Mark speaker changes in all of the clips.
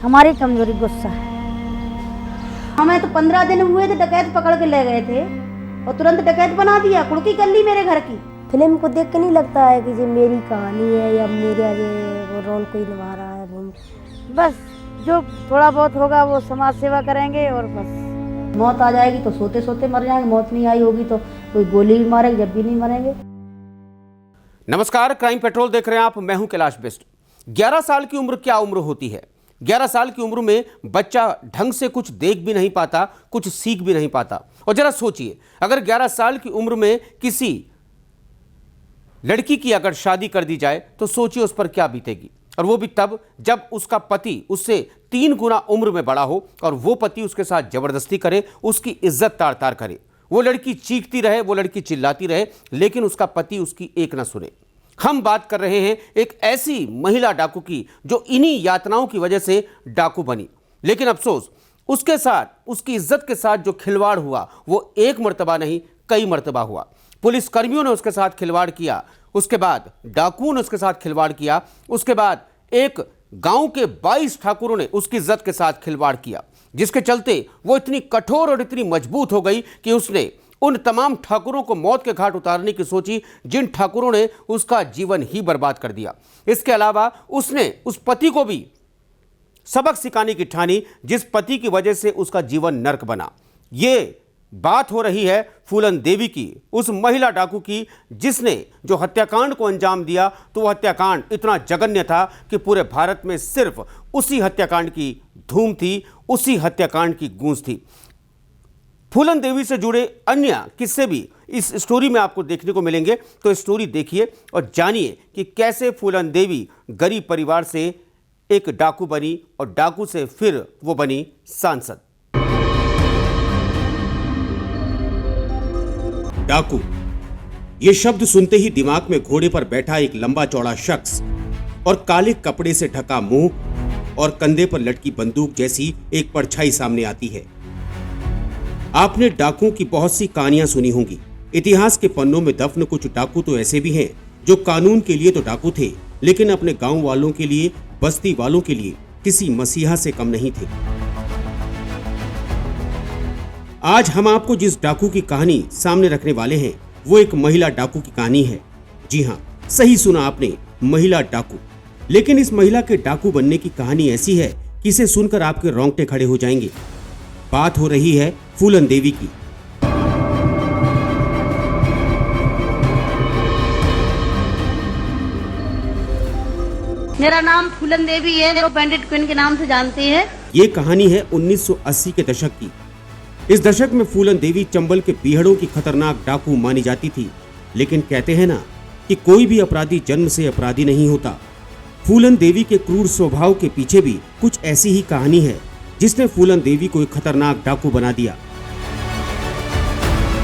Speaker 1: हमारी कमजोरी गुस्सा है।
Speaker 2: हमें तो 15 दिन हुए थे, डकैत पकड़ के ले गए थे और तुरंत डकैत बना दिया, कुड़की कर ली मेरे घर की।
Speaker 1: फिल्म को देख के नहीं लगता है कि ये मेरी कहानी है या मेरा ये वो रोल कोई निभा रहा है। बस जो थोड़ा बहुत होगा वो समाज सेवा करेंगे और बस।
Speaker 2: मौत आ जाएगी तो सोते सोते मर जाएंगे, मौत नहीं आई होगी तो कोई गोली भी मारेगा, जब भी नहीं मरेंगे।
Speaker 3: नमस्कार, क्राइम पेट्रोल देख रहे हैं आप। मैं हूं कैलाश बिष्ट। 11 साल की उम्र क्या उम्र होती है? 11 साल की उम्र में बच्चा ढंग से कुछ देख भी नहीं पाता, कुछ सीख भी नहीं पाता। और जरा सोचिए, अगर 11 साल की उम्र में किसी लड़की की अगर शादी कर दी जाए तो सोचिए उस पर क्या बीतेगी। और वो भी तब जब उसका पति उससे 3 गुना उम्र में बड़ा हो और वो पति उसके साथ जबरदस्ती करे, उसकी इज्जत तार तार करे। वो लड़की चीखती रहे, वो लड़की चिल्लाती रहे, लेकिन उसका पति उसकी एक ना सुने। हम बात कर रहे हैं एक ऐसी महिला डाकू की जो इन्हीं यातनाओं की वजह से डाकू बनी। लेकिन अफसोस, उसके साथ, उसकी इज्जत के साथ जो खिलवाड़ हुआ वो एक मर्तबा नहीं, कई मर्तबा हुआ। पुलिस कर्मियों ने उसके साथ खिलवाड़ किया, उसके बाद डाकुओं ने उसके साथ खिलवाड़ किया, उसके बाद एक गांव के 22 ठाकुरों ने उसकी इज्जत के साथ खिलवाड़ किया, जिसके चलते वो इतनी कठोर और इतनी मजबूत हो गई कि उसने उन तमाम ठाकुरों को मौत के घाट उतारने की सोची जिन ठाकुरों ने उसका जीवन ही बर्बाद कर दिया। इसके अलावा उसने उस पति को भी सबक सिखाने की ठानी जिस पति की वजह से उसका जीवन नर्क बना। ये बात हो रही है फूलन देवी की, उस महिला डाकू की जिसने जो हत्याकांड को अंजाम दिया, तो वह हत्याकांड इतना जघन्य था कि पूरे भारत में सिर्फ उसी हत्याकांड की धूम थी, उसी हत्याकांड की गूंज थी। फूलन देवी से जुड़े अन्य किस्से भी इस स्टोरी में आपको देखने को मिलेंगे, तो स्टोरी देखिए और जानिए कि कैसे फूलन देवी गरीब परिवार से एक डाकू बनी और डाकू से फिर वो बनी सांसद। डाकू, ये शब्द सुनते ही दिमाग में घोड़े पर बैठा एक लंबा चौड़ा शख्स और काले कपड़े से ढका मुंह और कंधे पर लटकी बंदूक जैसी एक परछाई सामने आती है। आपने डाकुओं की बहुत सी कहानियां सुनी होंगी। इतिहास के पन्नों में दफन कुछ डाकू तो ऐसे भी हैं जो कानून के लिए तो डाकू थे, लेकिन अपने गांव वालों के लिए, बस्ती वालों के लिए किसी मसीहा से कम नहीं थे। आज हम आपको जिस डाकू की कहानी सामने रखने वाले हैं वो एक महिला डाकू की कहानी है। जी हाँ, सही सुना आपने, महिला डाकू। लेकिन इस महिला के डाकू बनने की कहानी ऐसी है कि इसे सुनकर आपके रोंगटे खड़े हो जाएंगे। बात हो रही है फूलन देवी की।
Speaker 2: मेरा नाम फूलन देवी है, जो बैंडिट क्वीन के नाम से जानते हैं।
Speaker 3: ये कहानी है 1980 के दशक की। इस दशक में फूलन देवी चंबल के बीहड़ों की खतरनाक डाकू मानी जाती थी। लेकिन कहते हैं ना कि कोई भी अपराधी जन्म से अपराधी नहीं होता। फूलन देवी के क्रूर स्वभाव के पीछे भी कुछ ऐसी ही कहानी है जिसने फूलन देवी को एक खतरनाक डाकू बना दिया।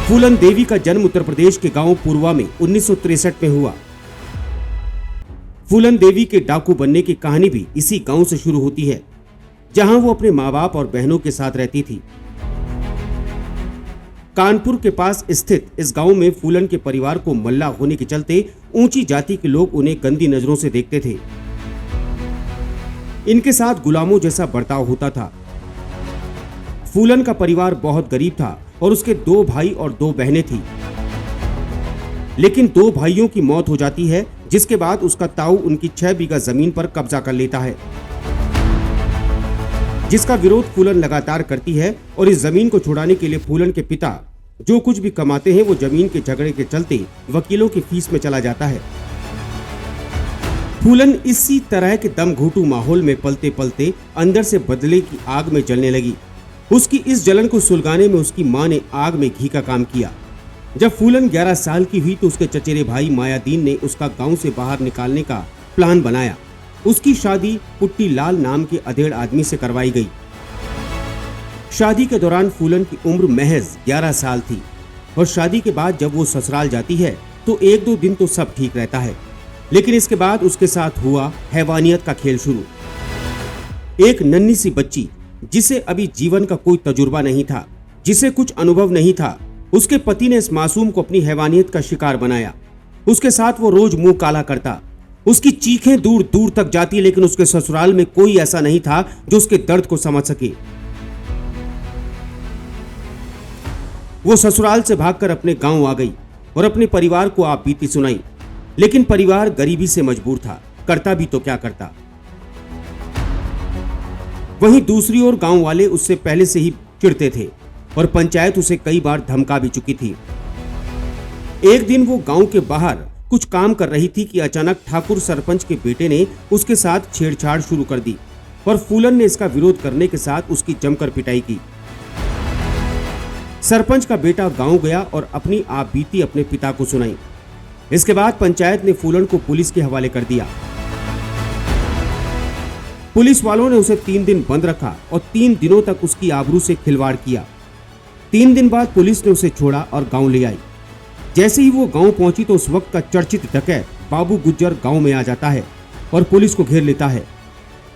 Speaker 3: फूलन देवी का जन्म उत्तर प्रदेश के गांव पुरवा में 1963 में हुआ। फूलन देवी के डाकू बनने की कहानी भी इसी गांव से शुरू होती है, जहां वो अपने माँ बाप और बहनों के साथ रहती थी। कानपुर के पास स्थित इस गांव में फूलन के परिवार को मल्ला होने के चलते ऊंची जाति के लोग उन्हें गंदी नजरों से देखते थे। इनके साथ गुलामों जैसा बर्ताव होता था। फूलन का परिवार बहुत गरीब था और उसके 2 भाई और 2 बहनें थी। लेकिन 2 भाइयों की मौत हो जाती है, जिसके बाद उसका ताऊ उनकी 6 बीघा जमीन पर कब्जा कर लेता है, जिसका विरोध फूलन लगातार करती है। और इस जमीन को छुड़ाने के लिए फूलन के पिता जो कुछ भी कमाते हैं वो जमीन के झगड़े के चलते वकीलों की फीस में चला जाता है। फूलन इसी तरह के दम घुटू माहौल में पलते पलते अंदर से बदले की आग में जलने लगी। उसकी इस जलन को सुलगाने में उसकी मां ने आग में घी का काम किया। जब फूलन 11 साल की हुई तो उसके चचेरे भाई मायादीन ने उसका गांव से बाहर निकालने का प्लान बनाया। उसकी शादी पुट्टी लाल नाम के अधेड़ आदमी से करवाई गई। शादी के दौरान फूलन की उम्र महज 11 साल थी और शादी के बाद जब वो ससुराल जाती है तो 1-2 दिन तो सब ठीक रहता है, लेकिन इसके बाद उसके साथ हुआ हैवानियत का खेल शुरू। एक नन्ही सी बच्ची जिसे अभी जीवन का कोई तजुर्बा नहीं था, जिसे कुछ अनुभव नहीं था, उसके पति ने इस मासूम को अपनी हैवानियत का शिकार बनाया। उसके साथ वो रोज मुंह काला करता, उसकी चीखें दूर दूर तक जाती, लेकिन उसके ससुराल में कोई ऐसा नहीं था जो उसके दर्द को समझ सके। वो ससुराल से भागकर अपने गांव आ गई और अपने परिवार को आप बीती सुनाई, लेकिन परिवार गरीबी से मजबूर था, करता भी तो क्या करता। वहीं दूसरी ओर गांव वाले उससे पहले से ही चिढ़ते थे और पंचायत उसे कई बार धमका भी चुकी थी। एक दिन वो गांव के बाहर कुछ काम कर रही थी कि अचानक ठाकुर सरपंच के बेटे ने उसके साथ छेड़छाड़ शुरू कर दी और फूलन ने इसका विरोध करने के साथ उसकी जमकर पिटाई की। सरपंच का बेटा गांव गया और अपनी आप बीती अपने पिता को सुनाई। इसके बाद पंचायत ने फूलन को पुलिस के हवाले कर दिया। पुलिस वालों ने उसे 3 दिन बंद रखा और 3 दिनों तक उसकी आबरू से खिलवाड़ किया। 3 दिन बाद पुलिस ने उसे छोड़ा और गांव ले आई। जैसे ही वो गांव पहुंची तो उस वक्त का चर्चित डकैत बाबू गुज्जर गांव में आ जाता है और पुलिस को घेर लेता है।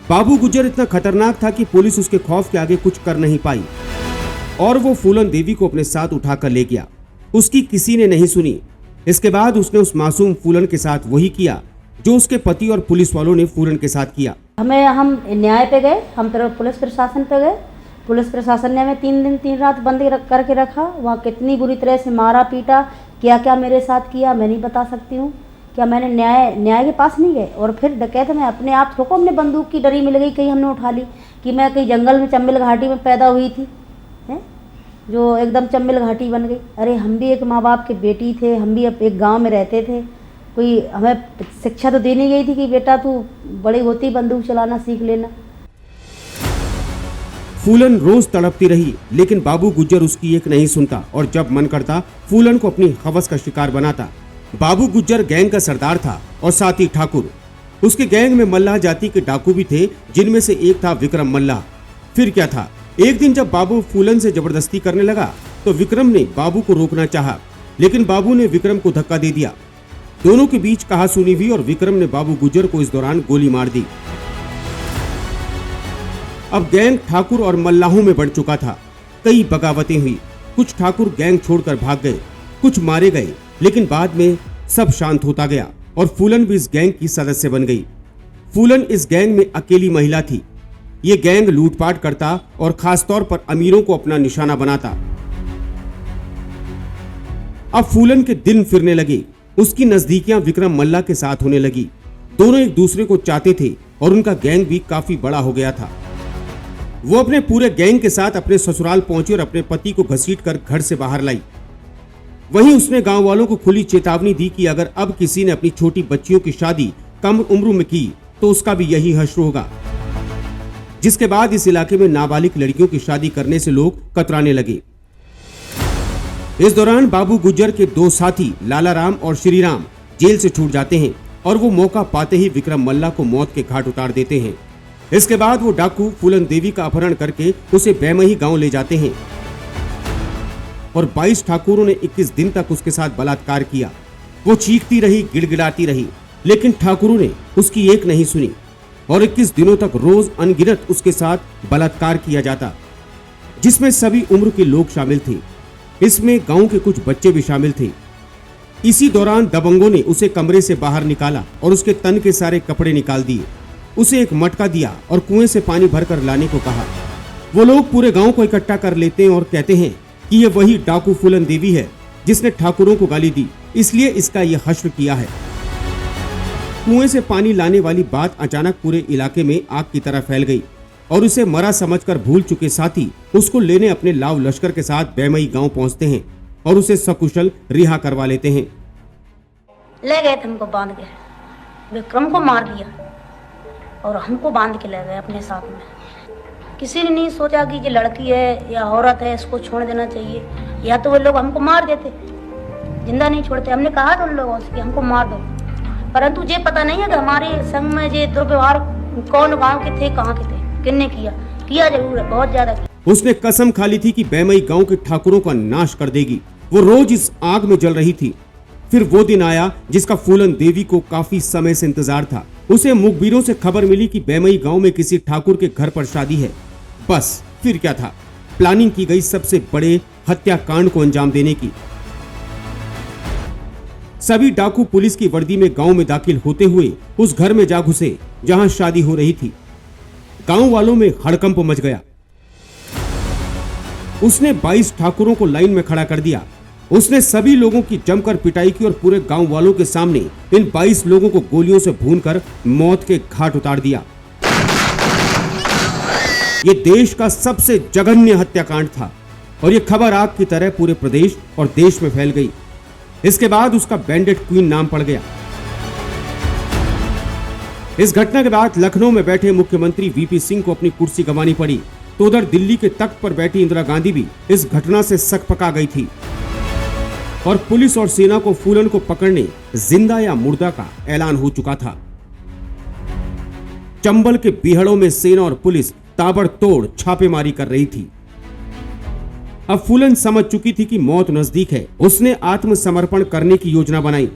Speaker 3: बाबू गुज्जर इतना खतरनाक था कि पुलिस उसके खौफ के आगे कुछ कर नहीं पाई और वो फूलन देवी को अपने साथ उठाकर ले गया। उसकी किसी ने नहीं सुनी। इसके बाद उसने उस मासूम फूलन के साथ वही किया जो उसके पति और पुलिस वालों ने फूलन के साथ किया।
Speaker 2: हम न्याय पे गए, हम पुलिस प्रशासन पे गए। पुलिस प्रशासन ने हमें 3 दिन 3 रात बंदी करके रखा। वहाँ कितनी बुरी तरह से मारा पीटा, क्या क्या मेरे साथ किया मैं नहीं बता सकती हूँ। क्या मैंने न्याय के पास नहीं गए। और फिर डकैत में अपने आप थोको हमने बंदूक की डरी मिल गई, कहीं हमने उठा ली कि मैं कहीं जंगल में चंबल घाटी में पैदा हुई थी, है जो एकदम चंबल घाटी बन गई। अरे हम भी एक माँ बाप के बेटी थे, हम भी एक गांव में रहते थे। कोई हमें शिक्षा तो दी नहीं गई थी कि बेटा तू बड़ी होती बंदूक चलाना सीख लेना।
Speaker 3: फूलन रोज तड़पती रही, लेकिन बाबू गुज्जर उसकी एक नहीं सुनता और जब मन करता फूलन को अपनी हवस का शिकार बनाता। बाबू गुज्जर गैंग का सरदार था और साथ ही ठाकुर। उसके गैंग में मल्लाह जाति के डाकू भी थे, जिनमें से एक था विक्रम मल्लाह। फिर क्या था, एक दिन जब बाबू फूलन से जबरदस्ती करने लगा तो विक्रम ने बाबू को रोकना चाहा, लेकिन बाबू ने विक्रम को धक्का दे दिया। दोनों के बीच कहासुनी हुई और विक्रम ने बाबू गुज्जर को इस दौरान गोली मार दी। अब गैंग ठाकुर और मल्लाहों में बढ़ चुका था। कई बगावतें हुई। कुछ ठाकुर गैंग छोड़कर भाग गए, कुछ मारे गए, लेकिन बाद में सब शांत होता गया और फूलन भी इस गैंग की सदस्य बन गई। फूलन इस गैंग में अकेली महिला थी। ये गैंग लूटपाट करता और खासतौर पर अमीरों को अपना निशाना बनाता। अब फूलन के दिन फिरने लगे। उसकी नजदीकियां विक्रम मल्लाह के साथ होने लगी। दोनों एक दूसरे को चाहते थे और उनका गैंग भी काफी बड़ा हो गया था। वो अपने पूरे गैंग के साथ अपने ससुराल पहुंची और अपने पति को घसीटकर घर से बाहर लाई। वहीं उसने गांव वालों को खुली चेतावनी दी कि अगर अब किसी ने अपनी छोटी बच्चियों की शादी कम उम्र में की तो उसका भी यही हश्र होगा। जिसके बाद इस इलाके में नाबालिग लड़कियों की शादी करने से लोग कतराने लगे। इस दौरान बाबू गुज्जर के 2 साथी लालाराम और श्रीराम जेल से छूट जाते हैं और वो मौका पाते ही विक्रम मल्लाह को मौत के घाट उतार देते हैं। इसके बाद वो डाकू फूलन देवी का अपहरण करके उसे बैमही गांव ले जाते हैं और 22 ठाकुरों ने 21 दिन तक उसके साथ बलात्कार किया। वो चीखती रही, गिड़गिड़ाती रही, लेकिन ठाकुरों ने उसकी एक नहीं सुनी और 21 दिनों तक रोज अनगिनत उसके साथ बलात्कार किया जाता, जिसमें सभी उम्र के लोग शामिल थे। इसमें गांव के कुछ बच्चे भी शामिल थे। इसी दौरान दबंगों ने उसे कमरे से बाहर निकाला और उसके तन के सारे कपड़े निकाल दिए। उसे एक मटका दिया और कुएं से पानी भरकर लाने को कहा। वो लोग पूरे गांव को इकट्ठा कर लेते हैं और कहते हैं कि ये वही डाकू फूलन देवी है जिसने ठाकुरों को गाली दी, इसलिए इसका ये हश्र किया है। कुएं से पानी लाने वाली बात अचानक पूरे इलाके में आग की तरह फैल गई और उसे मरा समझकर भूल चुके साथी उसको लेने अपने लाव लश्कर के साथ बैमई गांव पहुंचते हैं और उसे सकुशल रिहा करवा लेते हैं।
Speaker 2: ले गए थे हमको बांध के, विक्रम को मार दिया और हमको बांध के ले गए अपने साथ में। किसी ने नहीं सोचा कि ये लड़की है या औरत है, इसको छोड़ देना चाहिए, या तो वो लोग हमको मार देते, जिंदा नहीं छोड़ते। हमने कहा था उन लोगों से कि हमको मार दो, परंतु ये पता नहीं है कि हमारे संग में ये दुर्व्यवहार कौन गांव के थे, कहाँ के थे, किसने किया जरूर है, बहुत ज्यादा किया।
Speaker 3: उसने कसम खा ली थी कि बैमई गांव के ठाकुरों का नाश कर देगी। वो रोज इस आग में जल रही थी। फिर वो दिन आया जिसका फूलन देवी को काफी समय से इंतजार था। उसे मुखबिरों से खबर मिली कि बैमई गांव में किसी ठाकुर के घर पर शादी है। बस फिर क्या था, प्लानिंग की गई सबसे बड़े हत्याकांड को अंजाम देने की। सभी डाकू पुलिस की वर्दी में गांव में दाखिल होते हुए उस घर में जा घुसे जहां शादी हो रही थी। गांव वालों में हड़कंप मच गया। उसने 22 ठाकुरों को लाइन में खड़ा कर दिया। उसने सभी लोगों की जमकर पिटाई की और पूरे गांव वालों के सामने इन 22 लोगों को गोलियों से भूनकर मौत के घाट उतार दिया। ये देश का सबसे जघन्य हत्याकांड था और ये खबर आग की तरह पूरे प्रदेश और देश में फैल गई। इसके बाद उसका बैंडेड क्वीन नाम पड़ गया। इस घटना के बाद लखनऊ में बैठे मुख्यमंत्री वीपी सिंह को अपनी कुर्सी गंवानी पड़ी, तो उधर दिल्ली के तख्त पर बैठी इंदिरा गांधी भी इस घटना से सकपका गई थी और पुलिस और सेना को फूलन को पकड़ने जिंदा या मुर्दा का ऐलान हो चुका था। चंबल के बीहड़ों में सेना और पुलिस ताबड़तोड़ छापेमारी कर रही थी। अब फूलन समझ चुकी थी कि मौत नजदीक है। उसने आत्मसमर्पण करने की योजना बनाई।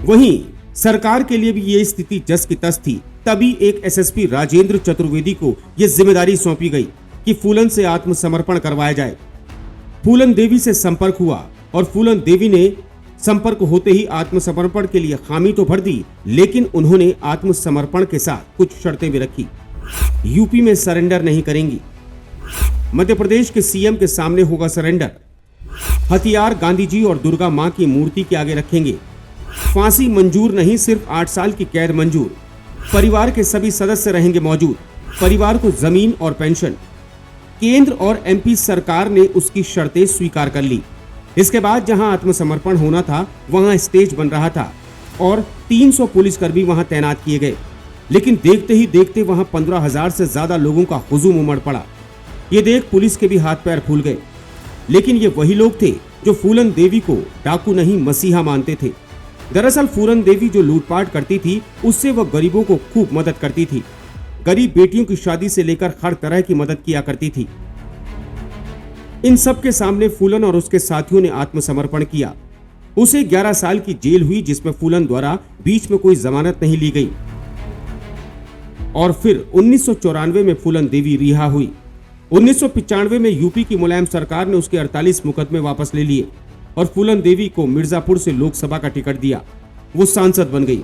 Speaker 3: वहीं सरकार के लिए भी ये स्थिति जस की तस थी। तभी एक एसएसपी राजेंद्र चतुर्वेदी को यह जिम्मेदारी सौंपी गई कि फूलन से आत्मसमर्पण करवाया जाए। फूलन देवी से संपर्क हुआ और फूलन देवी ने संपर्क होते ही आत्मसमर्पण के लिए हामी तो भर दी, लेकिन उन्होंने आत्मसमर्पण के साथ कुछ शर्तें भी रखी। यूपी में सरेंडर नहीं करेंगी, मध्य प्रदेश के सीएम के सामने होगा सरेंडर, हथियार गांधी जी और दुर्गा मां की मूर्ति के आगे रखेंगे, फांसी मंजूर नहीं, सिर्फ 8 साल की कैद मंजूर, परिवार के सभी सदस्य रहेंगे मौजूद, परिवार को जमीन और पेंशन। केंद्र और एमपी सरकार ने उसकी शर्तें स्वीकार कर ली। इसके बाद जहां आत्मसमर्पण होना था वहां स्टेज बन रहा था और 300 पुलिसकर्मी वहां तैनात किए गए, लेकिन देखते ही देखते वहां 15,000 से ज्यादा लोगों का हुजूम उमड़ पड़ा। ये देख पुलिस के भी हाथ पैर फूल गए, लेकिन ये वही लोग थे जो फूलन देवी को डाकू नहीं मसीहा मानते थे। दरअसल फूलन देवी जो लूटपाट करती थी उससे वह गरीबों को खूब मदद करती थी। गरीब बेटियों की शादी से लेकर हर तरह की मदद किया करती थी। इन सब के सामने फूलन और उसके साथियों ने आत्मसमर्पण किया। उसे 11 साल की जेल हुई, जिसमें फूलन द्वारा बीच में कोई जमानत नहीं ली गई और फिर 1994 में फूलन देवी रिहा हुई। 1995 में यूपी की मुलायम सरकार ने उसके 48 मुकदमे वापस ले लिए और फूलन देवी को मिर्जापुर से लोकसभा का टिकट दिया। वो सांसद बन गई।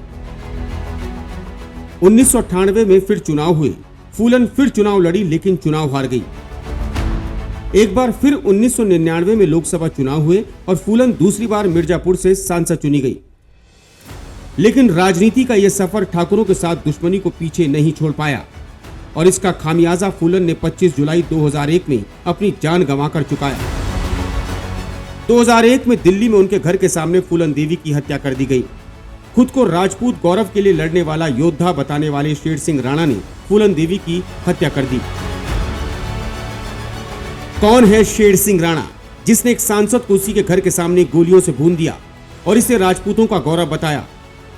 Speaker 3: 1998 में फिर चुनाव हुए। फूलन फिर चुनाव लड़ी, लेकिन चुनाव हार गई। एक बार फिर 1999 में लोकसभा चुनाव हुए और फूलन दूसरी बार मिर्जापुर से सांसद चुनी गई। लेकिन राजनीति का यह सफर ठाकुरों के साथ दुश्मनी को पीछे नहीं छोड़ पाया और इसका खामियाजा फूलन ने 25 जुलाई 2001 में अपनी जान गंवाकर चुकाया। 2001 में दिल्ली में उनके घर के सामने फूलन देवी की हत्या कर दी गई। खुद को राजपूत गौरव के लिए लड़ने वाला योद्धा बताने वाले शेर सिंह राणा ने फूलन देवी की हत्या कर दी। कौन है शेर सिंह राणा, जिसने एक सांसद को उसी के घर के सामने गोलियों से भून दिया और इसे राजपूतों का गौरव बताया?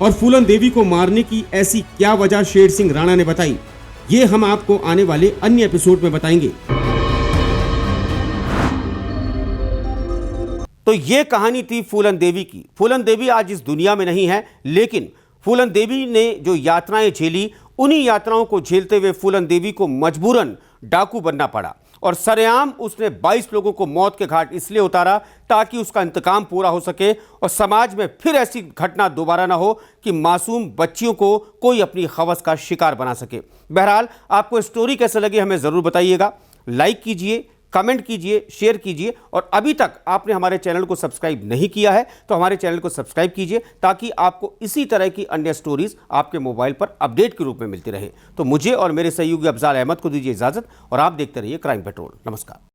Speaker 3: और फूलन देवी को मारने की ऐसी क्या वजह शेर सिंह राणा ने बताई, ये हम आपको आने वाले अन्य एपिसोड में बताएंगे।
Speaker 4: तो ये कहानी थी फूलन देवी की। फूलन देवी आज इस दुनिया में नहीं है, लेकिन फूलन देवी ने जो यातनाएं झेली, उन्हीं यातनाओं को झेलते हुए फूलन देवी को मजबूरन डाकू बनना पड़ा और सरेआम उसने 22 लोगों को मौत के घाट इसलिए उतारा ताकि उसका इंतकाम पूरा हो सके और समाज में फिर ऐसी घटना दोबारा ना हो कि मासूम बच्चियों को कोई अपनी खवस का शिकार बना सके। बहरहाल आपको स्टोरी कैसे लगी हमें ज़रूर बताइएगा। लाइक कीजिए, कमेंट कीजिए, शेयर कीजिए और अभी तक आपने हमारे चैनल को सब्सक्राइब नहीं किया है तो हमारे चैनल को सब्सक्राइब कीजिए ताकि आपको इसी तरह की अन्य स्टोरीज आपके मोबाइल पर अपडेट के रूप में मिलती रहे। तो मुझे और मेरे सहयोगी अफजाल अहमद को दीजिए इजाजत और आप देखते रहिए क्राइम पेट्रोल। नमस्कार।